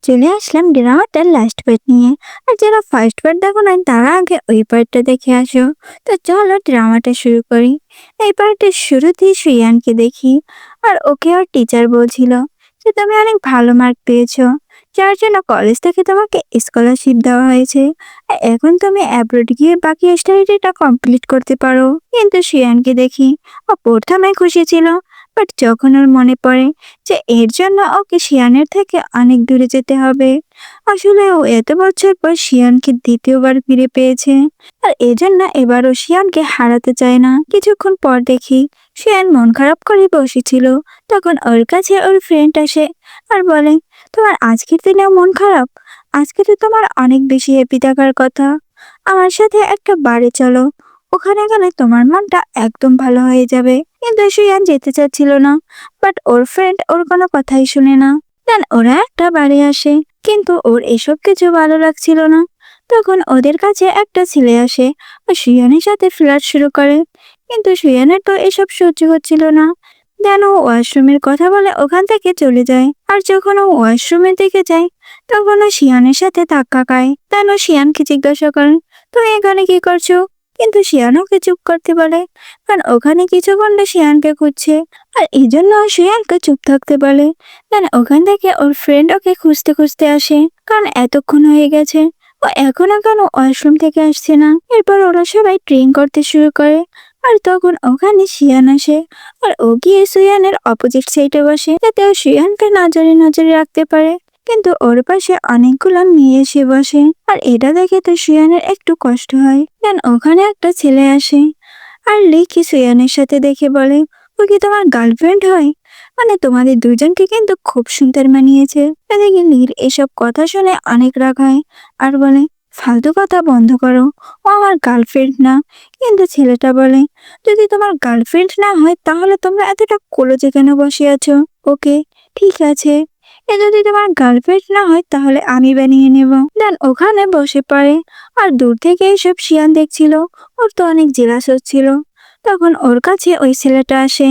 চলে আসলাম ড্রামাটার last part নিয়ে। আর যারা ফার্স্ট পার্ট দেখো নাই তারা আগে ওই পার্টটা দেখে আসো। তো চলো ড্রামাটা শুরু করি। এই পার্টের শুরুতেই শ্রেয়ানকে দেখি। আর ওকে ওর টিচার বলছিল যে তুমি অনেক ভালো মার্ক পেয়েছো, যার জন্য কলেজ থেকে তোমাকে স্কলারশিপ দেওয়া হয়েছে। আর এখন তুমি অ্যাব্রোড গিয়ে বাকি স্টাডিটা কমপ্লিট করতে পারো। কিন্তু শ্রেয়ানকে দেখি ও প্রথমে খুশি ছিল, বাট যখন ওর মনে পড়ে যে এর জন্য ওকে শিয়ানের থেকে অনেক দূরে যেতে হবে। আসলে ও এত বছর পর শিয়ানকে দ্বিতীয়বার ফিরে পেয়েছে, আর এজন্য এবারও শিয়ানকে হারাতে চায় না। কিছুক্ষণ পর দেখি শিয়ান মন খারাপ করে বসেছিল। তখন ওর কাছে ওর ফ্রেন্ড আসে আর বলে, তোমার আজকের দিনে মন খারাপ? আজকে তো তোমার অনেক বেশি হ্যাপি থাকার কথা। আমার সাথে একটা বারে চলো, ওখানে গেলে তোমার মনটা একদম ভালো হয়ে যাবে। কিন্তু শিয়ান যেতে চাচ্ছিল না, বাট ওর ফ্রেন্ড ওর কোনো কথাই শুনে না। দেন ওরা একটা বাড়ি আসে, কিন্তু ওর এসব কিছু ভালো লাগছিল না। তখন ওদের কাছে একটা ছেলে আসে আর শিয়ানের সাথে ফ্লার্ট শুরু করে। কিন্তু শিয়ানের তো এসব সহ্য হচ্ছিল না। দেন ও ওয়াশরুমের কথা বলে ওখান থেকে চলে যায়। আর যখন ও ওয়াশরুমের দিকে যায়, তখন ও শিয়ানের সাথে ধাক্কা খায়। দেন ও শিয়ানকে জিজ্ঞাসা করেন, তুমি এখানে কি করছো? কিন্তু শিয়ান ওকে চুপ করতে বলে, কারণ ওখানে কিছু গন্ডা শিয়ানকে খুঁজছে। আর এই জন্য শিয়ানকে চুপ থাকতে বলে। দেন ওখান থেকে ওর ফ্রেন্ড ওকে খুঁজতে খুঁজতে আসে, কারণ এতক্ষণ হয়ে গেছে ও এখনো কেন ওয়াশরুম থেকে আসছে না। এরপর ওরা সবাই ড্রিঙ্ক করতে শুরু করে। আর তখন ওখানে শিয়ান আসে, আর ও গিয়ে শিয়ানের অপোজিট সাইডে বসে, যাতে ও শিয়ানকে নজরে নজরে রাখতে পারে। কিন্তু ওর পাশে অনেকগুলো মেয়ে এসে বসে, আর এটা দেখে তো শিয়ানের একটু কষ্ট হয়। দেন ওখানে একটা ছেলে আসে, আর লিখি সুয়ানের সাথে দেখে বলে, ও কি তোমার গার্লফ্রেন্ড হয়? মানে তোমাদের দুজনকে কিন্তু খুব সুন্দর মানিয়েছে। এদিকে লীর এসব কথা শুনে অনেক রাগ হয় আর বলে, ফালতু কথা বন্ধ করো, ও আমার গার্লফ্রেন্ড না। কিন্তু ছেলেটা বলে, যদি তোমার গার্লফ্রেন্ড না হয় তাহলে তোমরা এতটা কলেজে কেন বসে আছো? ওকে, ঠিক আছে, এ যদি তোমার গার্লফ্রেন্ড না হয় তাহলে আমি বানিয়ে নেব। দেন ওখানে বসে পড়ে। আর দূর থেকে এসব শিয়ান দেখছিল, ওর তো অনেক জেলাস হচ্ছিল। তখন ওর কাছে ওই ছেলেটা আসে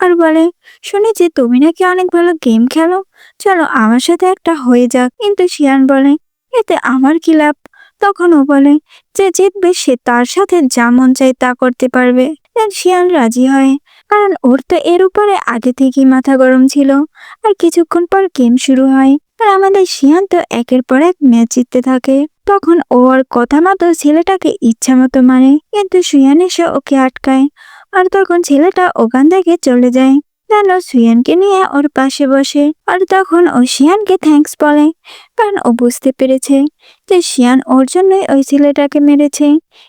আর বলে, শুনেছি তুমি নাকি অনেক ভালো গেম খেলো, চলো আমার সাথে একটা হয়ে যাক। কিন্তু শিয়ান বলে, এতে আমার কি লাভ? তখন ও বলে, যে জিতবে সে তার সাথে যা মন চায় তা করতে পারবে। দেন শিয়ান রাজি হয়, কারণ ওর তো এর উপরে আগে থেকেই মাথা গরম ছিল। আর কিছুক্ষণ পর গেম শুরু হয়, আর আমাদের শিয়ান তো একের পর এক ম্যাচ জিততে থাকে। তখন ও ওর কথা মতো ছেলেটাকে ইচ্ছা মতো মারে, কিন্তু সুয়ান এসে ওকে আটকায়। আর তখন ছেলেটা ওখান থেকে চলে যায়। যেন সুয়ানকে নিয়ে ওর পাশে বসে। আর তখন ও শিয়ানকে থ্যাঙ্কস বলে, কারণ ও বুঝতে পেরেছে যে শিয়ান ওর জন্যই ওই ছেলেটাকে মেরেছে।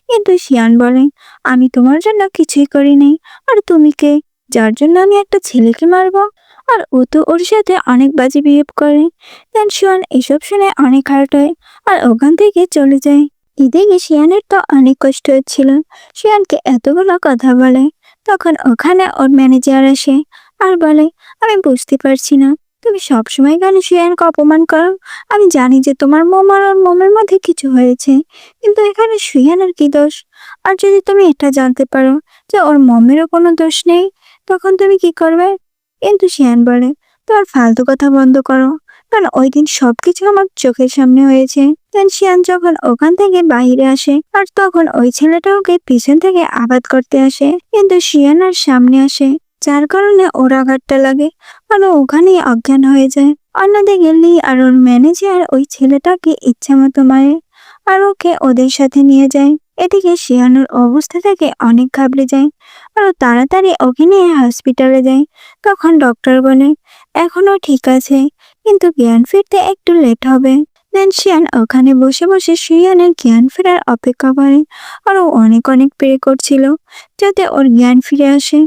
কিন্তু শিয়ান বলে, আমি তোমার জন্য কিছুই করিনি, আর তুমি কে, যার জন্য আমি একটা ছেলেকে মারবো? আর ও তো ওর সাথে অনেক বাজে বিহেভ করে। দেন শিয়ান এসব শুনে অনেক হার্ট হয়, আর ওখান থেকে চলে যায়। এদিকে শিয়ানের তো অনেক কষ্ট হচ্ছিল শিয়ানকে এতগুলো কথা বলে। তখন ওখানে ওর ম্যানেজার আসে আর বলে, আমি বুঝতে পারছি না, তুমি সবসময় কেন শিয়ানকে অপমান করো? আমি জানি যে তোমার মম আর ওর মমের মধ্যে কিছু হয়েছে, কিন্তু এখানে শিয়ানের কি দোষ? আর যদি তুমি এটা জানতে পারো যে ওর মমেরও কোনো দোষ নেই, তখন তুমি কি করবে? কিন্তু শিয়ান বলে, তোমার ফালতু কথা বন্ধ করো, কারণ ওই দিন সবকিছু আমার চোখের সামনে হয়েছে। দেন শিয়ান যখন ওখান থেকে বাইরে আসে, আর তখন ওই ছেলেটা ওকে পিছন থেকে আঘাত করতে আসে, কিন্তু শিয়ান আর সামনে আসে, যার কারণে ওর আঘাতটা লাগে আর ও ওখানেই অজ্ঞান হয়ে যায়। অন্যদিকে লি আর ওর ম্যানেজার ওই ছেলেটাকে ইচ্ছা মতো মারে আর ওকে ওদের সাথে নিয়ে যায়। এদিকে শিয়ানোর অবস্থা থেকে অনেক ঘাবড়ে যায়, আর ও তাড়াতাড়ি ওকে নিয়ে হসপিটালে যায়। তখন ডক্টর বলে, এখনো ঠিক আছে, কিন্তু জ্ঞান ফিরতে একটু লেট হবে। দেন শিয়ান ওখানে বসে বসে শিয়ানের জ্ঞান ফেরার অপেক্ষা করে, আর ও অনেক অনেক প্রে করছিল যাতে ওর জ্ঞান ফিরে আসে।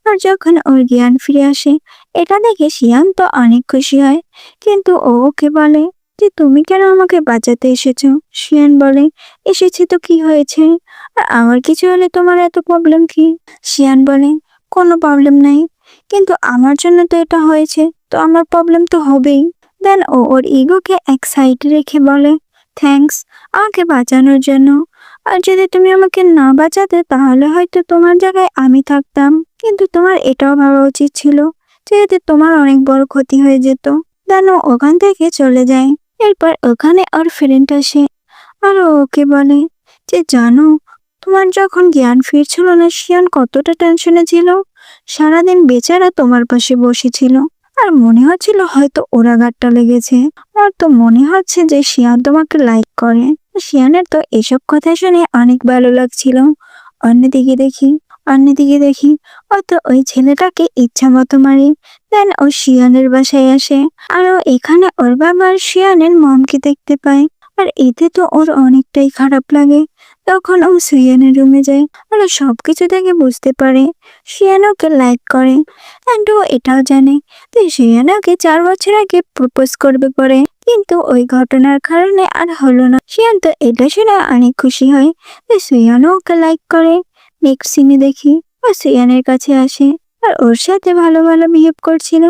আর যখন ওর জ্ঞান ফিরে আসে, এটা দেখে শিয়ান তো অনেক খুশি হয়। কিন্তু ও ওকে বলে যে, তুমি কেন আমাকে বাঁচাতে এসেছো? শিয়ান বলে, এসেছি তো কি হয়েছে, আর আমার কিছু হলে তোমার এত প্রবলেম কি? শিয়ান বলে, কোনো প্রবলেম নাই, কিন্তু আমার জন্য তো এটা হয়েছে, তো আমার প্রবলেম তো হবেই। দেন ও ওর ইগোকে এক সাইডে রেখে বলে, থ্যাঙ্কস আমাকে বাঁচানোর জন্য। আর যদি তুমি আমাকে না বাঁচাতে তাহলে হয়তো তোমার জায়গায় আমি থাকতাম। কিন্তু তোমার এটাও ভাবা উচিত ছিল যে এতে তোমার অনেক বড় ক্ষতি হয়ে যেত। দেন ও ওখান থেকে চলে যায়। এরপর ওখানে ওর ফ্রেন্ড আসে আর ওকে বলে যে জানো, তোমার যখন জ্ঞান ফিরছিল না শিয়ান কতটা টেনশনে ছিল। সারাদিন বেচারা তোমার পাশে বসেছিল আর মনে হচ্ছিল হয়তো ওর আঘাতটা লেগেছে। আর তো মনে হচ্ছে যে শিয়ান তোমাকে লাইক করে। শিয়ানের তো এসব কথা শুনে অনেক ভালো লাগছিল। অন্যদিকে দেখি ও তো ওই ছেলেটাকে ইচ্ছা মতো মারে। দেন ও শিয়ানের বাসায় আসে আর ও এখানে ওর বাবা আর শিয়ানের মমকে দেখতে পায়। আর এতে তো ওর অনেকটাই খারাপ লাগে। তখন ও শিয়ানের রুমে যায় আর ও সবকিছু থেকে বুঝতে পারে শিয়ান ওকে লাইক করে। অ্যান্ড ও এটাও জানে যে শিয়ান ওকে 4 বছর আগে প্রপোজ করবে পরে, কিন্তু ওই ঘটনার কারণে আর হলো না। শিয়ান তো এটা শুনে অনেক খুশি হয় যে শিয়ানও ওকে লাইক করে। নেক্সট সিনে দেখি ও শিয়ানের কাছে আসে আর ওর সাথে ভালো ভালো বিহেভ করছিল।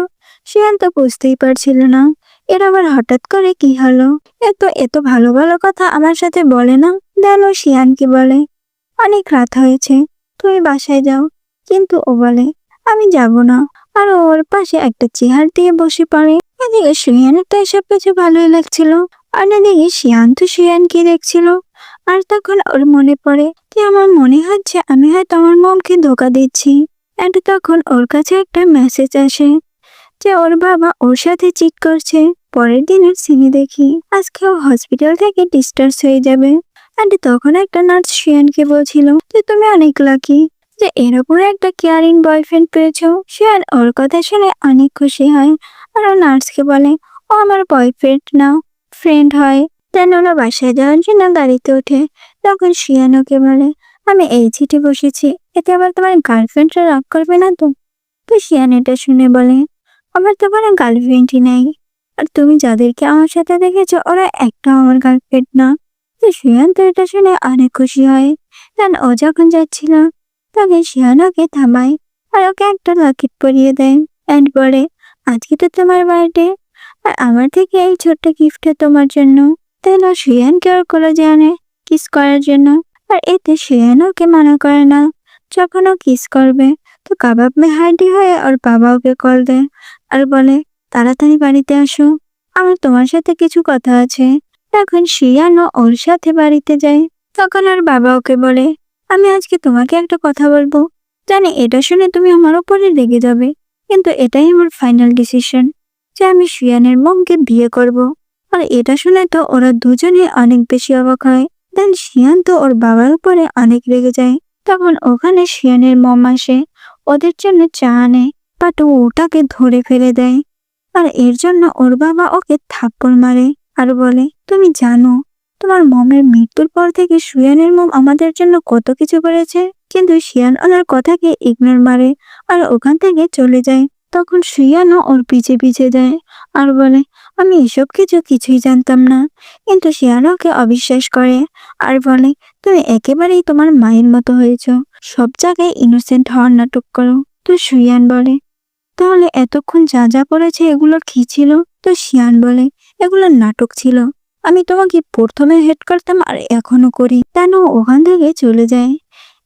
শিয়ান তো বুঝতেই পারছিল না এর আবার হঠাৎ করে কি হলো। এত এত ভালো ভালো কথা আমার সাথে বলে না। দেন ও শিয়ানকে বলে অনেক রাত হয়েছে, তুমি বাসায় যাও। কিন্তু ও বলে আমি যাব না। আর ওর পাশে একটা চেয়ার দিয়ে বসে পড়ে। এদিকে শিয়ানের তো এসব কিছু ভালোই লাগছিল। অন্যদিকে শিয়ান তো শিয়ানকে দেখছিল। আর তখন ওর মনে পড়ে যে আমার মনে হচ্ছে আমি হয়তো আমার মমকে ধোকা দিচ্ছি। এন্ড তখন ওর কাছে একটা মেসেজ আসে যে ওর বাবা ওর সাথে চিট করছে। পরের দিনের সিনে দেখি আজকে ও হসপিটাল থেকে ডিসচার্জ হয়ে যাবে। এন্ড তখন একটা নার্স শিয়ানকে বলছিল যে তুমি অনেক লাকি যে এরকম একটা কেয়ারিং বয়ফ্রেন্ড পেয়েছো। শিয়ান ওর কথা শুনে অনেক খুশি হয় আর ও নার্সকে বলে ও আমার বয়ফ্রেন্ড না, ফ্রেন্ড হয়। দেন ওরা বাসায় যাওয়ার জন্য গাড়িতে ওঠে। তখন শিয়ান ওকে বলে আমি এই চিঠি বসেছি, এতে আবার তোমার গার্লফ্রেন্ডরা রাগ করবে না তো? তো শিয়ান এটা শুনে বলে আমার তো কোনো গার্লফ্রেন্ডই নেই, আর তুমি যাদেরকে আমার সাথে দেখেছো ওরা একটাও আমার গার্লফ্রেন্ড না। তো শিয়ান তো এটা শুনে অনেক খুশি হয়। কারণ ও যখন যাচ্ছিল তখন শিয়ান ওকে থামায় আর ওকে একটা লকেট পরিয়ে দেয় অ্যান্ড বলে আজকে তো তোমার বার্থডে আর আমার থেকে এই ছোট্ট গিফটটা তোমার জন্য। তাই ও শিয়ানকে ওর কলেজে আনে কিস করার জন্য। আর এতে শিয়ান ওকে মানা করে না। যখন ও কিস করবে তো কাবাব মে হাড্ডি হয়ে ওর বাবা ওকে কল দেয় আর বলে তাড়াতাড়ি বাড়িতে আসো, আমার তোমার সাথে কিছু কথা আছে। তখন শিয়ানও ওর সাথে বাড়িতে যায়। তখন ওর বাবা ওকে বলে আমি আজকে তোমাকে একটা কথা বলবো, জানি এটা শুনে তুমি আমার উপরে রেগে যাবে, কিন্তু এটাই আমার ফাইনাল ডিসিশন যে আমি শিয়ানের মমকে বিয়ে করব। আর এটা শুনে তো ওরা দুজনে অনেক বেশি অবাক হয়। দেন শিয়ান তো ওর বাবার উপরে অনেক রেগে যায়। তখন ওখানে শিয়ানের মম আসে, ওদের জন্য চা আনে, বাট ও ওটাকে ধরে ফেলে দেয়। আর এর জন্য ওর বাবা ওকে থাপ্পড় মারে আর বলে তুমি জানো তোমার মমের মৃত্যুর পর থেকে শিয়ানের মম আমাদের জন্য কত কিছু করেছে। কিন্তু শিয়ান ওনার কথাকে ইগনোর মারে আর ওখান থেকে চলে যায়। তখন শিয়ানও ওর পিছে পিছে যায় আর বলে আমি এসব কিছুই জানতাম না। কিন্তু শিয়ান ওকে অবিশ্বাস করে আর বলে তুমি একেবারেই তোমার মায়ের মতো হয়েছ, সব জায়গায় ইনোসেন্ট হওয়ার নাটক করো। তো শিয়ান বলে তাহলে এতক্ষণ যা যা করেছে এগুলো কি ছিল? তো শিয়ান বলে এগুলো নাটক ছিল, আমি তোমাকে প্রথমে হেড করতাম আর এখনো করি। কেন ওখান থেকে চলে যায়।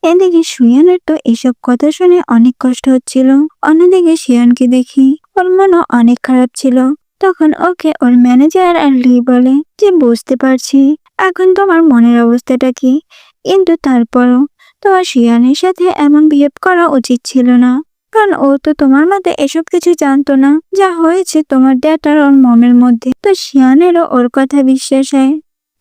এদিকে শিয়ানের তো এসব কথা শুনে অনেক কষ্ট হচ্ছিল। অন্যদিকে শিয়ানকে দেখি ওর মনও অনেক খারাপ ছিল। তখন ওকে ওর ম্যানেজার আর লি বলে যে বুঝতে পারছি এখন তোমার মনের অবস্থাটা কি, কিন্তু তারপরও তোমার শিয়ানের সাথে এমন বিহেভ করা উচিত ছিল না, কারণ ও তো তোমার মতে এসব কিছু জানতো না। যা হয়েছে তোমার ড্যাড আর ওর মমের মধ্যে। তো শিয়ানেরও ওর কথা বিশ্বাস হয়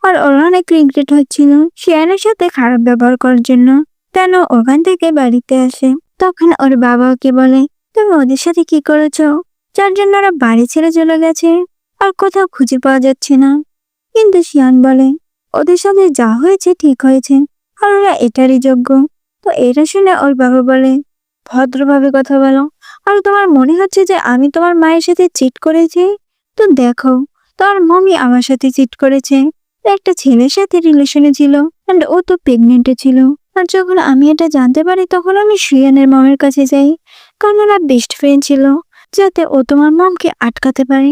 আর ওর অনেক রিগ্রেট হচ্ছিল শিয়ানের সাথে খারাপ ব্যবহার করার জন্য। কেন ওখান থেকে বাড়িতে আসে। তখন ওর বাবা ওকে বলে তুমি ওদের সাথে কি করেছো, যার জন্য ওরা বাড়ি ছেড়ে চলে গেছে আর কোথাও খুঁজে পাওয়া যাচ্ছে না। কিন্তু শিয়ান বলে ওদের সাথে যা হয়েছে ঠিক হয়েছে আর ওরা এটারই যোগ্য। তো এটা শুনে ওর বাবা বলে ভদ্রভাবে কথা বলো, আর তোমার মনে হচ্ছে যে আমি তোমার মায়ের সাথে চিট করেছি? তো দেখো তোমার মমি আমার সাথে চিট করেছে, একটা ছেলের সাথে রিলেশনে ছিল এন্ড ও তো প্রেগনেন্টে ছিল। আর যখন আমি এটা জানতে পারি তখন আমি শিয়ানের মমের কাছে যাই, কারণ ওরা বেস্ট ফ্রেন্ড ছিল, যাতে ও তোমার মমকে আটকাতে পারে।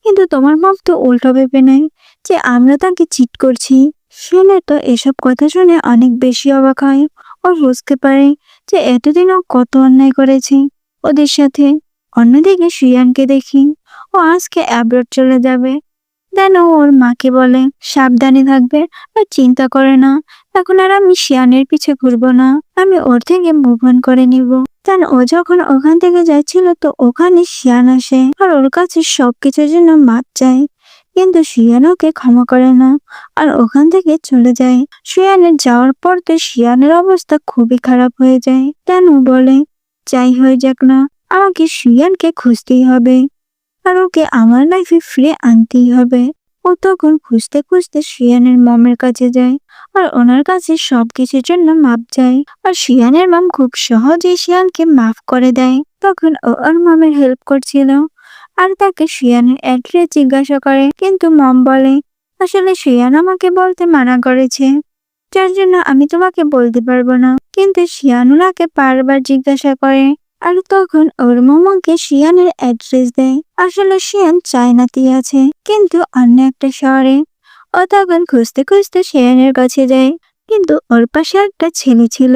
কিন্তু তোমার মম তো উল্টো ভেবে নেয় যে আমরা তাকে চিট করছি। শুনে তো এসব কথা শুনে অনেক বেশি অবাক হয়। ও বুঝতে পারে যে এতদিন ও কত অন্যায় করেছে ওদের সাথে। অন্যদিকে শিয়ানকে দেখি ও আজকে অ্যাব্রড চলে যাবে। দেন ও ওর মাকে বলে সাবধানে থাকবে আর চিন্তা করে না, এখন আর আমি শিয়ানের পিছে ঘুরবো না, আমি ওর থেকে মুভ অন করে নিব। দেন ও যখন ওখান থেকে যাচ্ছিল তো ওখানে শিয়ান আসে আর ওর কাছে সবকিছুর জন্য মাপ চায়, কিন্তু শিয়ান ওকে ক্ষমা করে না আর ওখান থেকে চলে যায়। শিয়ানের যাওয়ার পর তো শিয়ানের অবস্থা খুবই খারাপ হয়ে যায়। দেন ও বলে যাই হয়ে যাক না, আমাকে শিয়ানকে খুঁজতেই হবে আর ওকে আমার লাইফে ফিরে আনতেই হবে। ও তখন খুঁজতে খুঁজতে শিয়ানের মমের কাছে যায় আর ওনার কাছে সবকিছুর জন্য মাপ চায় আর শিয়ানের মম খুব সহজেই শিয়ানকে মাফ করে দেয়। তখন ও ওর মমের হেল্প করছিল আর তাকে শিয়ানের অ্যাড্রেস জিজ্ঞাসা করে, কিন্তু মম বলে আসলে শিয়ান আমাকে বলতে মানা করেছে, যার জন্য আমি তোমাকে বলতে পারবো না। কিন্তু শিয়ান ওনাকে বারবার জিজ্ঞাসা করে আর তখন ওর মোমোকে শিয়ানের অ্যাড্রেস দেয়। আসলে শিয়ান চায়নাতেই আছে, কিন্তু অন্য একটা শহরে। ও তখন খুঁজতে খুঁজতে শিয়ানের কাছে যায়, কিন্তু ওর পাশে একটা ছেলে ছিল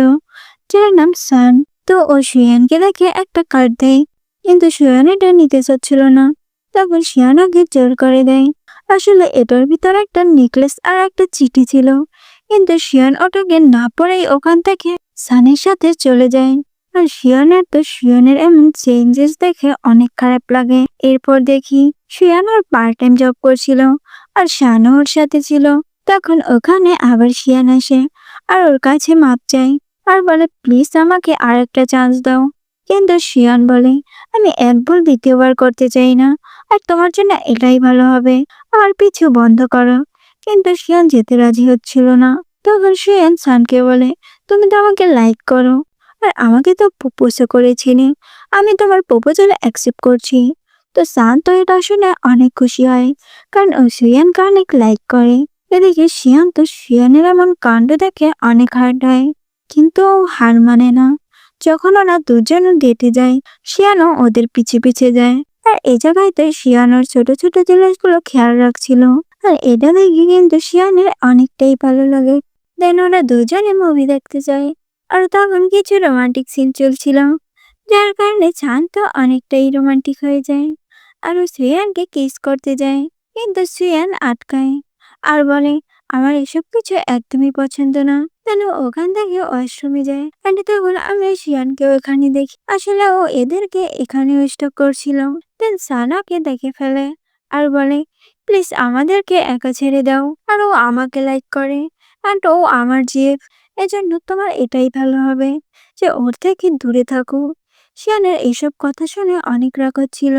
যার নাম সান। তো ও শিয়ানকে দেখে একটা কার্ড দেয়, কিন্তু শিয়ান এটা নিতে চাচ্ছিল না। তখন শিয়ান ওকে জোর করে দেয়। আসলে এটার ভিতর একটা নেকলেস আর একটা চিঠি ছিল, কিন্তু শিয়ান ওটাকে না পড়েই ওখান থেকে সানের সাথে চলে যায়। আর শিয়ানের এমন চেঞ্জেস দেখে অনেক খারাপ লাগে। এরপর দেখি শিয়ান ওর পার্ট টাইম জব করছিল আর শানও ওর সাথে ছিল। তখন ওখানে আবার শিয়ান আসে আর ওর কাছে মাপ চাই আর বলে প্লিজ আমাকে আর একটা চান্স দাও। কিন্তু শিয়ান বলে আমি এক ভুল দ্বিতীয়বার করতে চাই না, আর তোমার জন্য এটাই ভালো হবে, আমার পিছু বন্ধ করো। কিন্তু শিয়ান যেতে রাজি হচ্ছিল না। তখন শিয়ান সানকে বলে তুমি তো আমাকে লাইক করো আর আমাকে তো প্রপোজও করেছিলে, আমি তোমার প্রপোজাল অ্যাকসেপ্ট করছি। তো সান তো এটা শুনে অনেক খুশি হয়, কারণ ও শিয়ানকে অনেক লাইক করে। এদিকে শিয়ান তো শিয়ানের এমন কাণ্ড দেখে অনেক হার্ট হয়, কিন্তু ও হার মানে না। যখন ওরা দুজন ডেটে যায় শিয়ানও ওদের পিছে পিছে যায়, আর এই জায়গাতে শিয়ানোর ছোট ছোট জিনিসগুলো খেয়াল রাখছিল। আর এটা দেখে কিন্তু শিয়ানের অনেকটাই ভালো লাগে। দেন ওরা দুজনে মুভি দেখতে যায় আর তখন কিছু রোমান্টিক সিন চলছিল, যার কারণে চান তো অনেকটাই রোমান্টিক হয়ে যায় আর ও শ্রেয়ানকে কিস করতে যায়, কিন্তু শ্রেয়ান আটকায় আর বলে আমার এসব কিছু একদমই পছন্দ না। যেন ওখান থেকে ওয়াশরুমে যায় আর তখন আমি শিয়ানকে ওখানে দেখি। আসলে ও এদেরকে এখানে স্টক করছিল। দেন সানাকে দেখে ফেলে আর বলে প্লিজ আমাদেরকে একা ছেড়ে দাও, আর ও আমাকে লাইক করে অ্যান্ড ও আমার জিএফ, এজন্য তোমার এটাই ভালো হবে যে ওর থেকে দূরে থাকো। শিয়ানের এইসব কথা শুনে অনেক রাগ হচ্ছিল,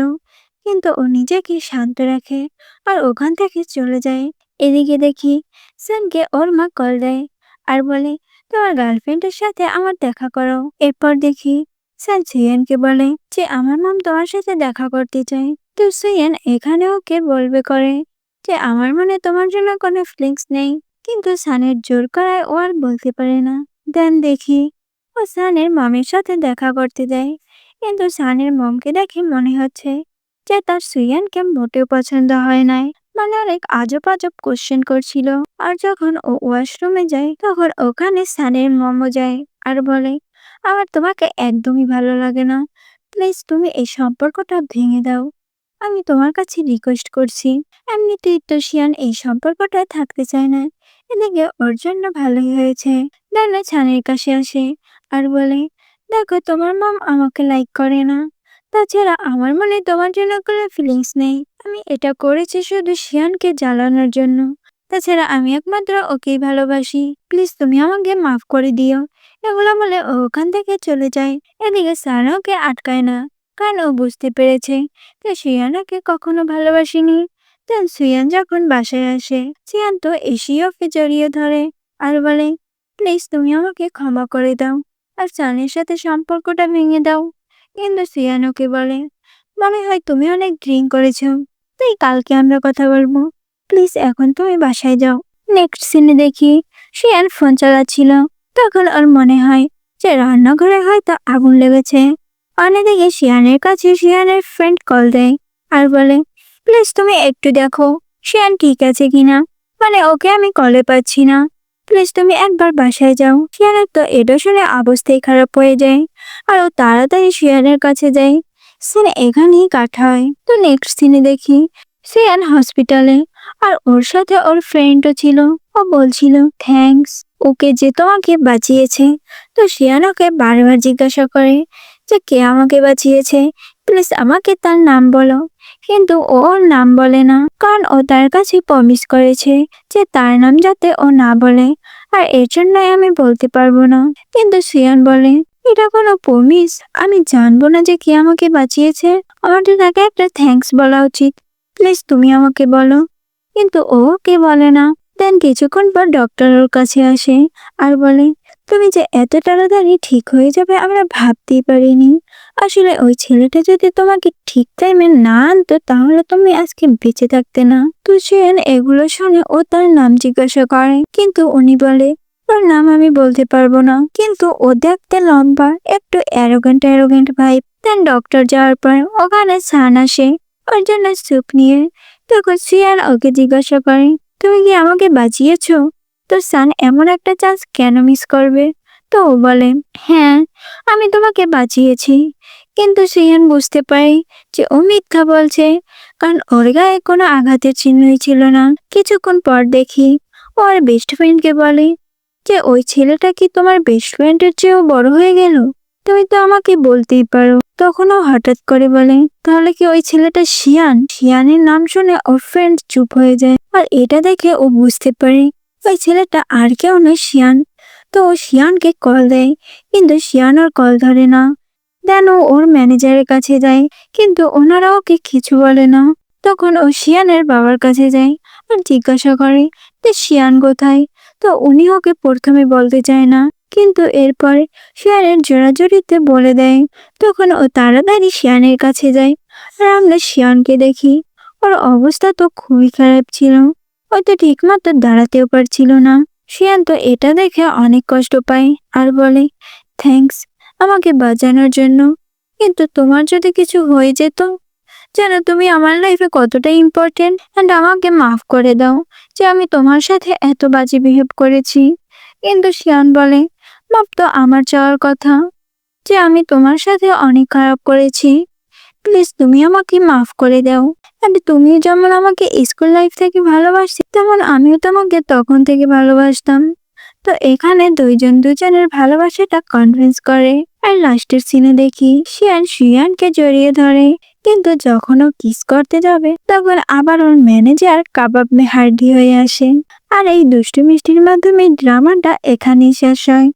কিন্তু ও নিজেকে শান্ত রাখে আর ওখান থেকে চলে যায়। এদিকে দেখি সানকে ওর মা কল দেয় আর বলে তোমার গার্লফ্রেন্ডের সাথে আমার দেখা করো। এরপর দেখি সান সিয়ানকে বলে যে আমার মম তোমার সাথে দেখা করতে চায়। তো সিয়ান এখানে ওকে বলবে করে যে আমার মনে তোমার জন্য কোনো ফিলিংস নেই, কিন্তু সানের জোর করায় ও আর বলতে পারে না। দেন দেখি ও সানের মমের সাথে দেখা করতে যায়, কিন্তু সানের মমকে দেখে মনে হচ্ছে যে তার সুইয়ানকে মোটেও পছন্দ হয় নাই, মানে অনেক আজব আজব কোশ্চেন করছিল। আর যখন ও ওয়াশরুমে যায় তখন ওখানে সানের মমও যায় আর বলে আমার তোমাকে একদমই ভালো লাগে না, প্লিজ তুমি এই সম্পর্কটা ভেঙে দাও, আমি তোমার কাছে রিকোয়েস্ট করছি। এমনিতেই তো শিয়ান এই সম্পর্কটায় থাকতে চায় না। এদিকে ওর জন্য ভালোই হয়েছে। ডানা ছানের কাছে আসে আর বলে দেখো তোমার মম আমাকে লাইক করে না, তাছাড়া আমার মনে তোমার জন্য কোনো ফিলিংস নেই, আমি এটা করেছি শুধু শিয়ানকে জ্বালানোর জন্য, তাছাড়া আমি একমাত্র ওকেই ভালোবাসি, প্লিজ তুমি আমাকে মাফ করে দিও। এগুলো বলে ও ওখান থেকে চলে যায়। এদিকে সারা ওকে আটকায় না, কারণ ও বুঝতে পেরেছে যে শিয়ান ওকে কখনো ভালোবাসেনি। দেন সিয়ান যখন বাসায় আসে সিয়ান তো এসেই ওকে জড়িয়ে ধরে আর বলে প্লিজ তুমি আমাকে ক্ষমা করে দাও আর সানের সাথে সম্পর্কটা ভেঙে দাও। কিন্তু সিয়ান ওকে বলে মনে হয় তুমি অনেক ড্রিঙ্ক করেছো, তাই কালকে আমরা কথা বলবো, প্লিজ এখন তুমি বাসায় যাও। নেক্সট সিনে দেখি সিয়ান ফোন চালাচ্ছিল, তখন ওর মনে হয় যে রান্নাঘরে হয়তো আগুন লেগেছে। অন্যদিকে শিয়ানের কাছে শিয়ানের ফ্রেন্ড কল দেয় আর বলে প্লিজ তুমি একটু দেখো শিয়ান ঠিক আছে কিনা, মানে ওকে আমি কলে পাচ্ছি না, প্লিজ তুমি একবার বাসায় যাও। শিয়ানের তো এটা শুনে অবস্থাই খারাপ হয়ে যায় আর ও তাড়াতাড়ি শিয়ানের কাছে যায়। সিন এখানেই কাট হয়। তো নেক্সট সিনে দেখি শিয়ান হসপিটালে আর ওর সাথে ওর ফ্রেন্ডও ছিল। ও বলছিল থ্যাঙ্কস ওকে যে তোমাকে বাঁচিয়েছে। তো শিয়ান ওকে বারবার জিজ্ঞাসা করে যে কে আমাকে বাঁচিয়েছে, প্লিজ আমাকে তার নাম বলো। কিন্তু ও ওর নাম বলে না, কারণ ও তার কাছে প্রমিস করেছে যে তার নাম যাতে ও না বলে, আর এর জন্যই আমি বলতে পারবো না। কিন্তু শিয়ান বলে এটা কোনো প্রমিস, আমি জানবো না যে কে আমাকে বাঁচিয়েছে, আমার তো তাকে একটা থ্যাঙ্কস বলা উচিত, প্লিজ তুমি আমাকে বলো। কিন্তু ও কে বলে না। দেন কিছুক্ষণ পর ডক্টর ওর কাছে আসে আর বলে তুমি যে এত তাড়াতাড়ি ঠিক হয়ে যাবে আমরা ভাবতেই পারিনি। আসলে ওই ছেলেটা যদি তোমাকে ঠিক টাইমে না আনতো তাহলে তুমি আজকে বেঁচে থাকতে না। তো শিয়ান এগুলো শুনে ও তার নাম জিজ্ঞাসা করে, কিন্তু উনি বলে ওর নাম আমি বলতে পারবো না। কিন্তু ও দেখতে লম্বা, একটু অ্যারোগেন্ট ভাইব। দেন ডক্টর যাওয়ার পর ওখানে সান আসে ওর জন্য স্যুপ নিয়ে। তখন শিয়ান ওকে জিজ্ঞাসা করে তুমি কি আমাকে বাঁচিয়েছো? তো সান এমন একটা চান্স কেন মিস করবে? তো ও বলে হ্যাঁ আমি তোমাকে বাঁচিয়েছি। কিন্তু শিয়ান বুঝতে পারে যে ও মিথ্যা বলছে, কারণ ওর গায়ে কোনো আঘাতের চিহ্নই ছিল না। কিছুক্ষণ পর দেখি ওর বেস্ট ফ্রেন্ডকে বলে যে ওই ছেলেটা কি তোমার বেস্ট ফ্রেন্ডের চেয়েও বড় হয়ে গেল? তুমি তো আমাকে বলতেই পারো। তখন ও হঠাৎ করে বলে তাহলে কি ওই ছেলেটা শিয়ান? শিয়ানের নাম শুনে ওর ফ্রেন্ড চুপ হয়ে যায়, আর এটা দেখে ও বুঝতে পারে ওই ছেলেটা আর কেউ নয় শিয়ান। তো ও শিয়ানকে কল দেয়, কিন্তু শিয়ান ওর কল ধরে না। দেন ও ওর ম্যানেজারের কাছে যায়, কিন্তু ওনারা ওকে কিছু বলে না। তখন ও শিয়ানের বাবার কাছে যায় আর জিজ্ঞাসা করে যে শিয়ান কোথায়। তো উনি ওকে প্রথমে বলতে চায় না, কিন্তু এরপর শিয়ানের জোরাজুরিতে বলে দেয়। তখন ও তাড়াতাড়ি শিয়ানের কাছে যায় আর আমরা শিয়ানকে দেখি ওর অবস্থা তো খুবই খারাপ ছিল, ও তো ঠিকমতো দাঁড়াতেও পারছিল না। শিয়ান তো এটা দেখে অনেক কষ্ট পায় আর বলে থ্যাঙ্কস আমাকে বাঁচানোর জন্য, কিন্তু তোমার যদি কিছু হয়ে যেত, যেন তুমি আমার লাইফে কতটা ইম্পর্টেন্ট, অ্যান্ড আমাকে মাফ করে দাও যে আমি তোমার সাথে এত বাজে বিহেভ করেছি। কিন্তু শিয়ান বলে মাফ তো আমার চাওয়ার কথা, যে আমি তোমার সাথে অনেক খারাপ করেছি, প্লিজ তুমি আমাকে মাফ করে দাও। আর তুমি যেমন আমাকে স্কুল লাইফ থেকে ভালোবাসতে, তেমন আমিও তোমাকে তখন থেকে ভালোবাসতাম। তো এখানে দুজনের ভালোবাসাটা কনভিন্স করে। আর লাস্টের সিনে দেখি শিয়ান শিয়ানকে জড়িয়ে ধরে, কিন্তু যখন ও কিস করতে যাবে তখন আবার ওর ম্যানেজার কাবাব মে হার্ডি হয়ে আসে। আর এই দুষ্টু মিষ্টির মাধ্যমে ড্রামাটা এখানেই শেষ হয়।